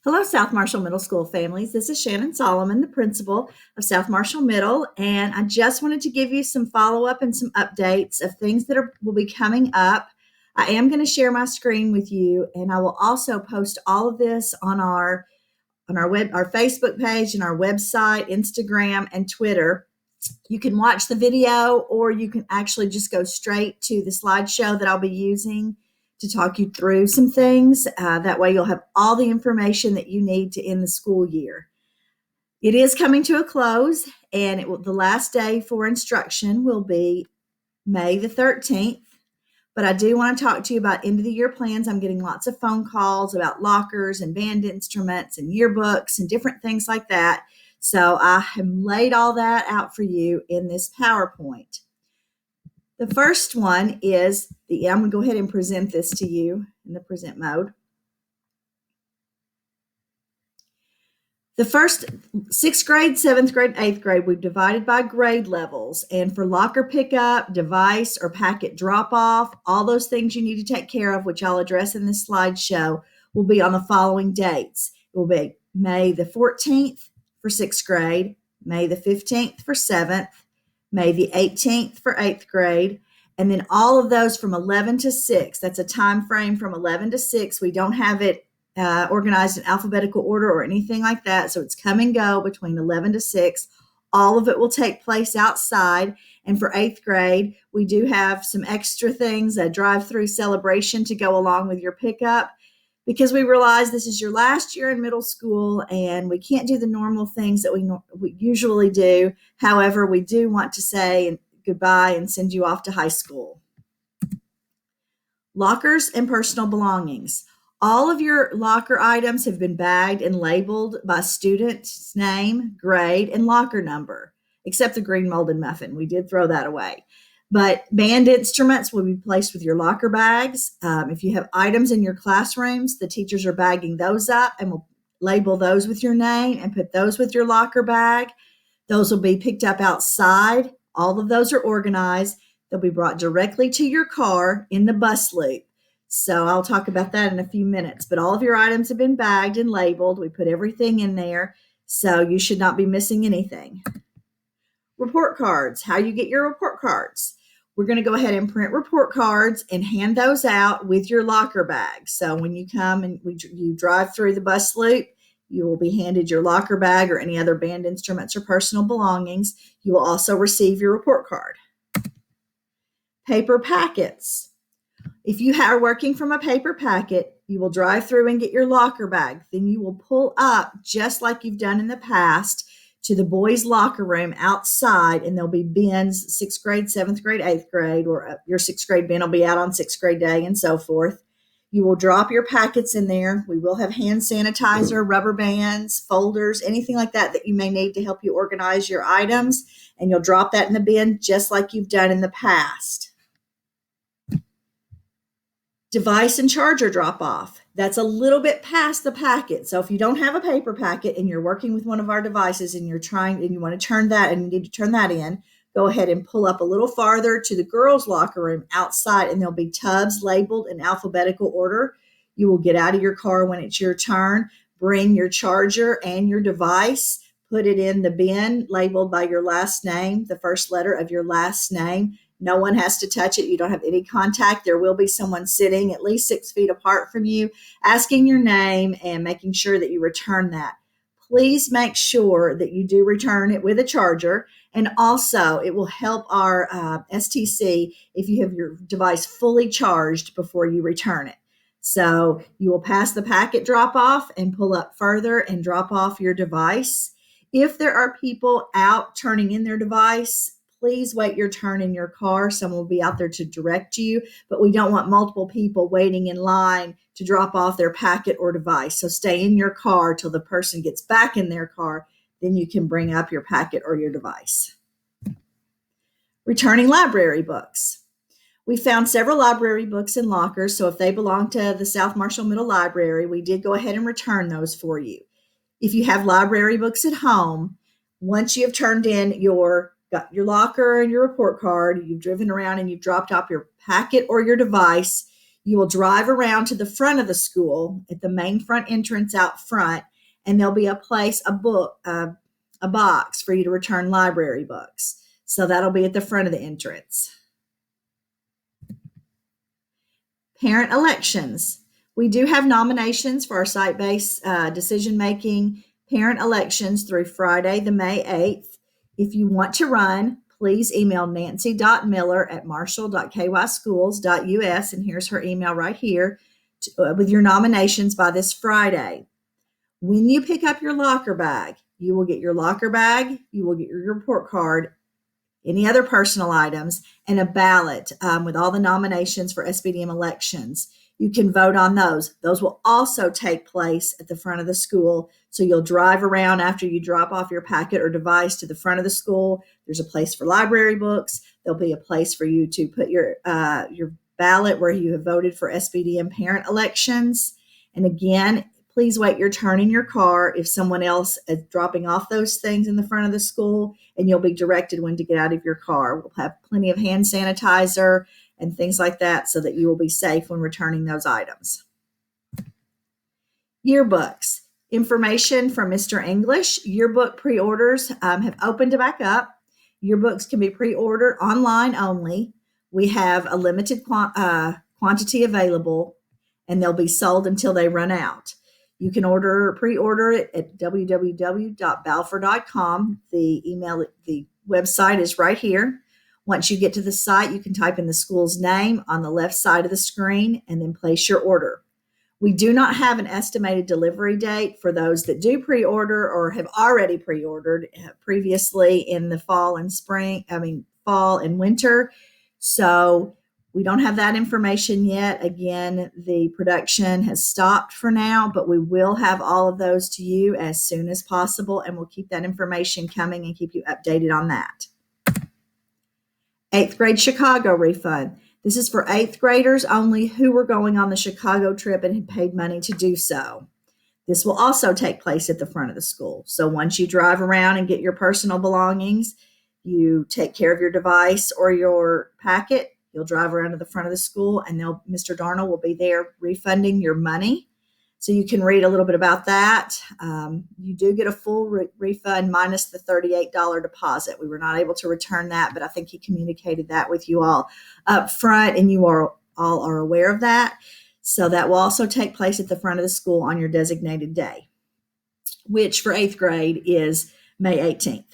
Hello, South Marshall Middle School families. This is Shannon Solomon, the principal of South Marshall Middle, and I just wanted to give you some follow up and some updates of things that will be coming up. I am going to share my screen with you, and I will also post all of this on our Facebook page and our website, Instagram, and Twitter. You can watch the video, or you can actually just go straight to the slideshow that I'll be using to talk you through some things. That way you'll have all the information that you need to end the school year. It is coming to a close, and the last day for instruction will be May the 13th. But I do want to talk to you about end of the year plans. I'm getting lots of phone calls about lockers and band instruments and yearbooks and different things like that. So I have laid all that out for you in this PowerPoint. The first one is I'm going to go ahead and present this to you in the present mode. The first 6th grade, 7th grade, 8th grade, we've divided by grade levels. And for locker pickup, device, or packet drop-off, all those things you need to take care of, which I'll address in this slideshow, will be on the following dates. It will be May the 14th for 6th grade, May the 15th for 7th, May the 18th for 8th grade, and then all of those from 11 to 6. That's a time frame from 11 to 6. We don't have it organized in alphabetical order or anything like that, so it's come and go between 11 to 6. All of it will take place outside. And for 8th grade, we do have some extra things, a drive-through celebration to go along with your pickup, because we realize this is your last year in middle school and we can't do the normal things that we usually do. However, we do want to say goodbye and send you off to high school. Lockers and personal belongings. All of your locker items have been bagged and labeled by student's name, grade, and locker number, except the green molded muffin. We did throw that away. But band instruments will be placed with your locker bags. If you have items in your classrooms, the teachers are bagging those up and will label those with your name and put those with your locker bag. Those will be picked up outside. All of those are organized. They'll be brought directly to your car in the bus loop. So I'll talk about that in a few minutes. But all of your items have been bagged and labeled. We put everything in there, so you should not be missing anything. Report cards, how you get your report cards. We're going to go ahead and print report cards and hand those out with your locker bag. So when you come and you drive through the bus loop, you will be handed your locker bag or any other band instruments or personal belongings. You will also receive your report card. Paper packets. If you are working from a paper packet, you will drive through and get your locker bag. Then you will pull up, just like you've done in the past, to the boys' locker room outside, and there'll be bins, 6th grade, 7th grade, 8th grade, or your 6th grade bin will be out on 6th grade day and so forth. You will drop your packets in there. We will have hand sanitizer, rubber bands, folders, anything like that you may need to help you organize your items, and you'll drop that in the bin just like you've done in the past. Device and charger drop off. That's a little bit past the packet. So if you don't have a paper packet and you're working with one of our devices and you want to turn that and you need to turn that in, go ahead and pull up a little farther to the girls' locker room outside, and there'll be tubs labeled in alphabetical order. You will get out of your car when it's your turn, bring your charger and your device, put it in the bin labeled by your last name, the first letter of your last name. No one has to touch it. You don't have any contact. There will be someone sitting at least 6 feet apart from you, asking your name and making sure that you return that. Please make sure that you do return it with a charger. And also, it will help our STC if you have your device fully charged before you return it. So you will pass the packet drop off and pull up further and drop off your device. If there are people out turning in their device, please wait your turn in your car. Someone will be out there to direct you, but we don't want multiple people waiting in line to drop off their packet or device. So stay in your car till the person gets back in their car. Then you can bring up your packet or your device. Returning library books. We found several library books in lockers, so if they belong to the South Marshall Middle Library, we did go ahead and return those for you. If you have library books at home, once you have turned in got your locker and your report card, you've driven around and you've dropped off your packet or your device, You will drive around to the front of the school at the main front entrance out front, and there'll be a box for you to return library books. So that'll be at the front of the entrance. Parent elections. We do have nominations for our site-based decision-making parent elections through Friday, the May 8th. If you want to run, please email nancy.miller@marshall.kyschools.us, and here's her email right here, with your nominations by this Friday. When you pick up your locker bag, you will get your locker bag, you will get your report card, any other personal items, and a ballot with all the nominations for SBDM elections. You can vote on those. Those will also take place at the front of the school. So you'll drive around after you drop off your packet or device to the front of the school. There's a place for library books. There'll be a place for you to put your ballot where you have voted for SBDM parent elections. And again, please wait your turn in your car if someone else is dropping off those things in the front of the school, and you'll be directed when to get out of your car. We'll have plenty of hand sanitizer and things like that so that you will be safe when returning those items. Yearbooks. Information from Mr. English. Yearbook pre-orders have opened back up. Yearbooks can be pre-ordered online only. We have a limited quantity available, and they'll be sold until they run out. You can pre-order it at www.balfour.com. The website is right here. Once you get to the site, you can type in the school's name on the left side of the screen and then place your order. We do not have an estimated delivery date for those that do pre-order or have already pre-ordered previously in the fall and winter. So we don't have that information yet. Again, the production has stopped for now, but we will have all of those to you as soon as possible, and we'll keep that information coming and keep you updated on that. 8th grade Chicago refund. This is for 8th graders only who were going on the Chicago trip and had paid money to do so. This will also take place at the front of the school. So once you drive around and get your personal belongings, you take care of your device or your packet, you'll drive around to the front of the school, and Mr. Darnell will be there refunding your money. So you can read a little bit about that. You do get a full refund minus the $38 deposit. We were not able to return that, but I think he communicated that with you all up front, and you all are aware of that. So that will also take place at the front of the school on your designated day, which for 8th grade is May 18th.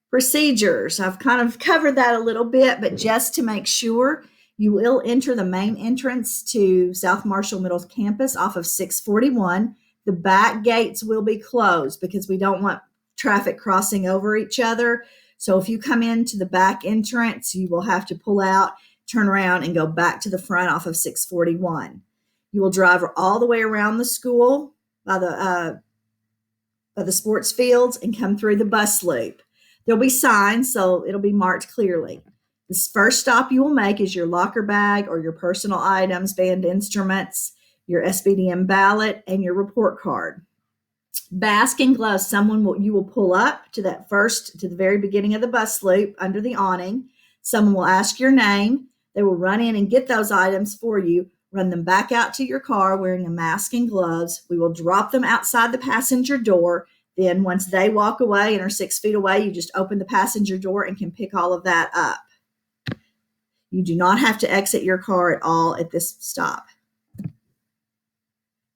Procedures. I've kind of covered that a little bit, but just to make sure, you will enter the main entrance to South Marshall Middle Campus off of 641. The back gates will be closed because we don't want traffic crossing over each other. So if you come into the back entrance, you will have to pull out, turn around, and go back to the front off of 641. You will drive all the way around the school by the sports fields and come through the bus loop. There'll be signs, so it'll be marked clearly. The first stop you will make is your locker bag or your personal items, band instruments, your SBDM ballot, and your report card. Basking gloves, you will pull up to the very beginning of the bus loop under the awning. Someone will ask your name. They will run in and get those items for you, run them back out to your car wearing a mask and gloves. We will drop them outside the passenger door. Then once they walk away and are 6 feet away, you just open the passenger door and can pick all of that up. You do not have to exit your car at all at this stop.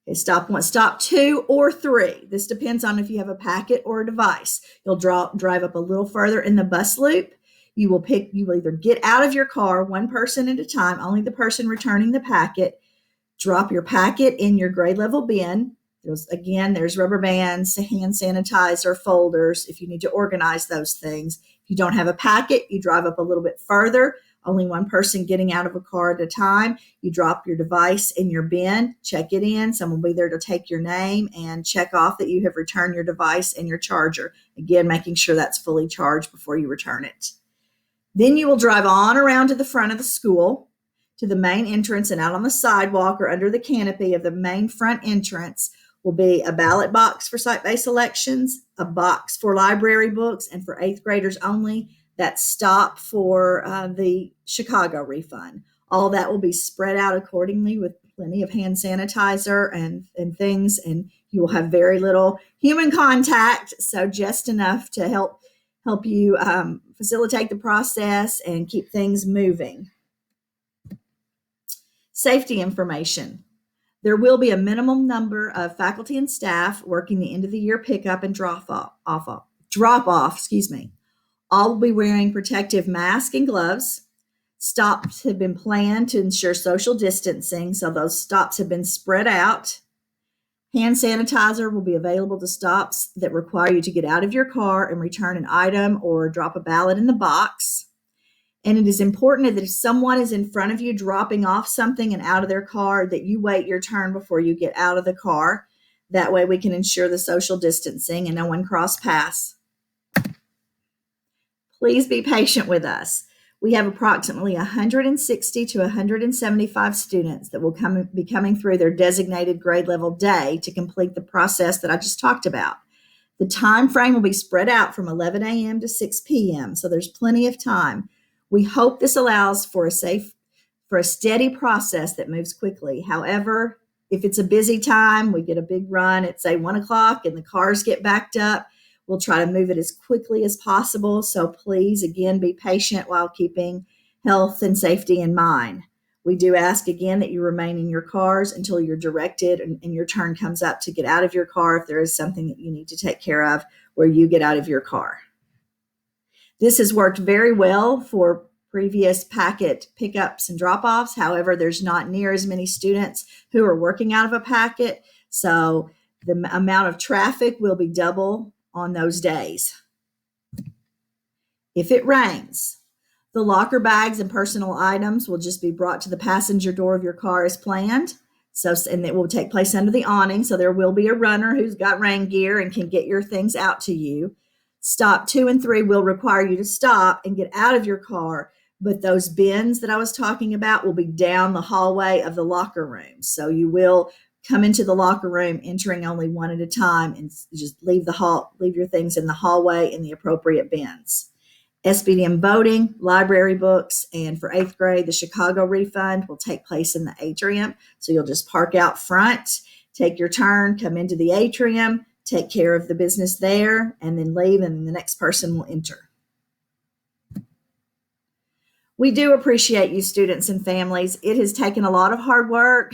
Okay, stop 1, stop 2, or 3. This depends on if you have a packet or a device. You'll drive up a little further in the bus loop. You will either get out of your car, one person at a time, only the person returning the packet, drop your packet in your grade level bin. There's rubber bands, hand sanitizer, folders, if you need to organize those things. If you don't have a packet, you drive up a little bit further, only one person getting out of a car at a time. You drop your device in your bin, check it in. Someone will be there to take your name and check off that you have returned your device and your charger. Again, making sure that's fully charged before you return it. Then you will drive on around to the front of the school, to the main entrance, and out on the sidewalk or under the canopy of the main front entrance will be a ballot box for site-based elections, a box for library books, and for 8th graders only, that stop for the Chicago refund. All that will be spread out accordingly with plenty of hand sanitizer and things, and you will have very little human contact, so just enough to help you facilitate the process and keep things moving. Safety information. There will be a minimum number of faculty and staff working the end of the year pickup and drop off, excuse me. All will be wearing protective masks and gloves. Stops have been planned to ensure social distancing, so those stops have been spread out. Hand sanitizer will be available to stops that require you to get out of your car and return an item or drop a ballot in the box. And it is important that if someone is in front of you dropping off something and out of their car, that you wait your turn before you get out of the car. That way we can ensure the social distancing and no one cross paths. Please be patient with us. We have approximately 160 to 175 students that will be coming through their designated grade level day to complete the process that I just talked about. The time frame will be spread out from 11 a.m. to 6 p.m., so there's plenty of time. We hope this allows for a steady process that moves quickly. However, if it's a busy time, we get a big run at say 1 o'clock and the cars get backed up, we'll try to move it as quickly as possible. So please, again, be patient while keeping health and safety in mind. We do ask again that you remain in your cars until you're directed and your turn comes up to get out of your car if there is something that you need to take care of where you get out of your car. This has worked very well for previous packet pickups and drop-offs. However, there's not near as many students who are working out of a packet, so the amount of traffic will be double on those days. If it rains, the locker bags and personal items will just be brought to the passenger door of your car as planned. And it will take place under the awning, so there will be a runner who's got rain gear and can get your things out to you. Stop 2 and 3 will require you to stop and get out of your car, but those bins that I was talking about will be down the hallway of the locker room. So you will come into the locker room entering only one at a time and just leave your things in the hallway in the appropriate bins. SBDM voting, library books, and for 8th grade, the Chicago refund will take place in the atrium. So you'll just park out front, take your turn, come into the atrium, take care of the business there, and then leave, and the next person will enter. We do appreciate you, students and families. It has taken a lot of hard work.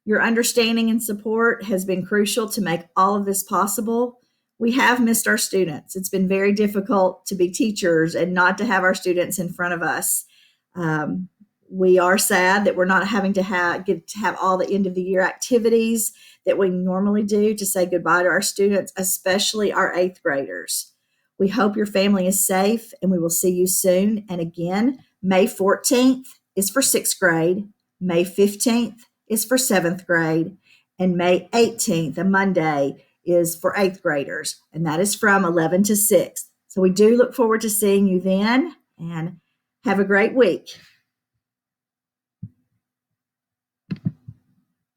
Your understanding and support has been crucial to make all of this possible. We have missed our students. It's been very difficult to be teachers and not to have our students in front of us. We are sad that we're not having to get to have all the end of the year activities that we normally do to say goodbye to our students, especially our 8th graders. We hope your family is safe and we will see you soon. And again, May 14th is for 6th grade, May 15th is for 7th grade, and May 18th, a Monday, is for 8th graders, and that is from 11 to 6. So we do look forward to seeing you then, and have a great week.